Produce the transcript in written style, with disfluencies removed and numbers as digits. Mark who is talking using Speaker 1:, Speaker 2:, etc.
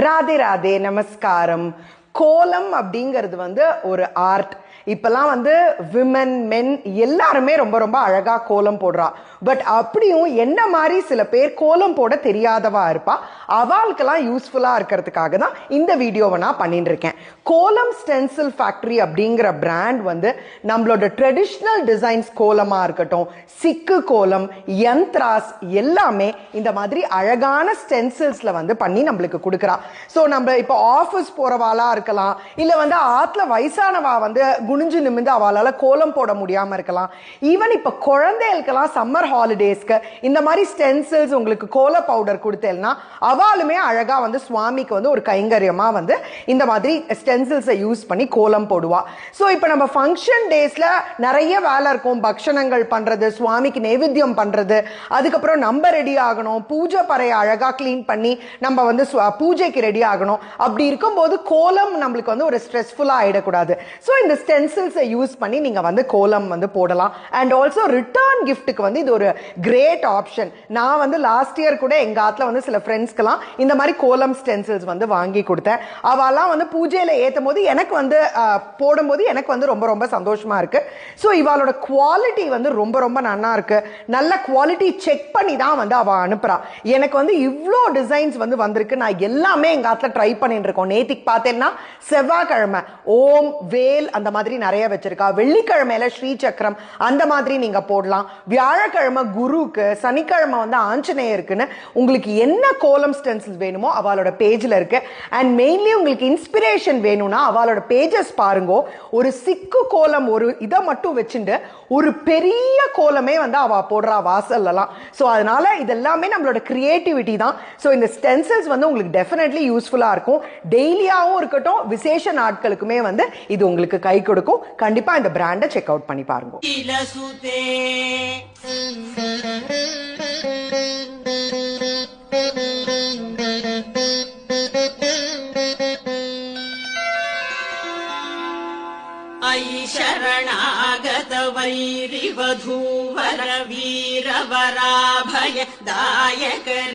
Speaker 1: ராதே ராதே நமஸ்காரம். கோலம் அப்படிங்கிறது ஒரு ஆர்ட். இப்பெல்லாம் விமன் மென் எல்லாருமே ரொம்ப ரொம்ப அழகா கோலம் போடுறா. பட் அப்படியும் என்ன மாதிரி சில பேர் கோலம் போட தெரியாதவா இருப்பா. அவளுக்கெல்லாம் யூஸ்ஃபுல்லா இருக்கிறதுக்காக தான் இந்த வீடியோவை நான் பண்ணிட்டு இருக்கேன். கோலம் ஸ்டென்சில் ஃபேக்டரி அப்படிங்கிற பிராண்ட் நம்மளோட ட்ரெடிஷ்னல் டிசைன்ஸ் கோலமா இருக்கட்டும், சிக்கு கோலம், யந்த்ராஸ் எல்லாமே இந்த மாதிரி அழகான ஸ்டென்சில்ஸ்ல பண்ணி நம்மளுக்கு கொடுக்குறா. ஸோ நம்ம இப்போ ஆஃபீஸ் போறவாளா இருக்கலாம், இல்ல ஆத்துல வயசானவா குனிஞ்சு நிமிந்து அவளால கோலம் போட முடியாம இருக்கலாம். ஈவன் இப்ப குழந்தைகளுக்கெல்லாம் சம்மர் ஹாலிடேஸ்க்கு இந்த மாதிரி ஸ்டென்சில்ஸ் உங்களுக்கு கோல பவுடர் கொடுத்தேன்னா அவளுமே அழகா சுவாமிக்கு ஒரு கைங்கரியமா இந்த மாதிரி ஸ்டென்சில்ஸை யூஸ் பண்ணி கோலம் போடுவா. ஸோ இப்போ நம்ம ஃபங்க்ஷன் டேஸ்ல நிறைய வேலை இருக்கும். பக்ஷணங்கள் பண்றது, சுவாமிக்கு நைவேத்தியம் பண்றது, அதுக்கப்புறம் நம்ம ரெடி ஆகணும், பூஜை பறையை அழகா கிளீன் பண்ணி நம்ம பூஜைக்கு ரெடி ஆகணும். அப்படி இருக்கும்போது கோலம் நம்மளுக்கு ஒரு ஸ்ட்ரெஸ்ஃபுல்லா ஆயிடக்கூடாது. ஸோ இந்த ஸ்டென்சில்ஸை யூஸ் பண்ணி நீங்க கோலம் போடலாம். அண்ட் ஆல்சோ ரிட்டர்ன் கிஃப்ட்டுக்கு இது ஒரு கிரேட் ஆப்ஷன். நான் லாஸ்ட் இயர் கூட எங்க ஆத்துல சில ஃப்ரெண்ட்ஸ்க்கெல்லாம் இந்த மாதிரி கோலம் ஸ்டென்சில்ஸ் வாங்கி கொடுத்தேன். அவெல்லாம் பூஜையில ஏத்தும் போது எனக்கு போடும்போது எனக்கு ரொம்ப ரொம்ப சந்தோஷமா இருக்கு. ஸோ இவளோட குவாலிட்டி ரொம்ப ரொம்ப நல்லா இருக்கு. நல்ல குவாலிட்டி செக் பண்ணி தான் அவ அனுப்புறா. எனக்கு இவ்வளோ டிசைன்ஸ் வந்திருக்கு. நான் எல்லாமே எங்க ஆத்துல ட்ரை பண்ணிட்டு இருக்கோம். நேத்திக்கு பார்த்தேன்னா செவ்வாய்க்கிழமை ஓம் வேல் அந்த மாதிரி நிறைய வச்சிருக்கா. வெள்ளிக்கிழமையில ஸ்ரீ சக்கரம் அந்த மாதிரி நீங்க போடலாம். வியாழக்கிழமை குருக்கு, சனிக்கிழமை ஆஞ்சநேயருக்குன்னு உங்களுக்கு என்ன கோலம் ஸ்டென்சில்ஸ் வேணுமோ அவளோட பேஜ்ல இருக்கு. அண்ட் மெயின்லி உங்களுக்கு இன்ஸ்பிரேஷன் வேணும்னா அவளோட பேஜஸ் பாருங்க. ஒரு சிக்கு கோலம் ஒரு இதை மட்டும் வச்சுட்டு ஒரு பெரிய கோலமே அவ போடுறா வாசல்லாம். ஸோ அதனால இதெல்லாமே நம்மளோட கிரியேட்டிவிட்டி தான். ஸோ இந்த ஸ்டென்சில்ஸ் உங்களுக்கு டெஃபினெட்லி யூஸ்ஃபுல்லா இருக்கும். டெய்லியாவும் இருக்கட்டும், விசேஷ நாட்களுக்குமே இது உங்களுக்கு கை கொடுக்கும். கண்டிப்பா இந்த பிராண்டை செக் அவுட் பண்ணி பாருங்க.
Speaker 2: शरणागत वैरिवधूवर वीरवराभय दायक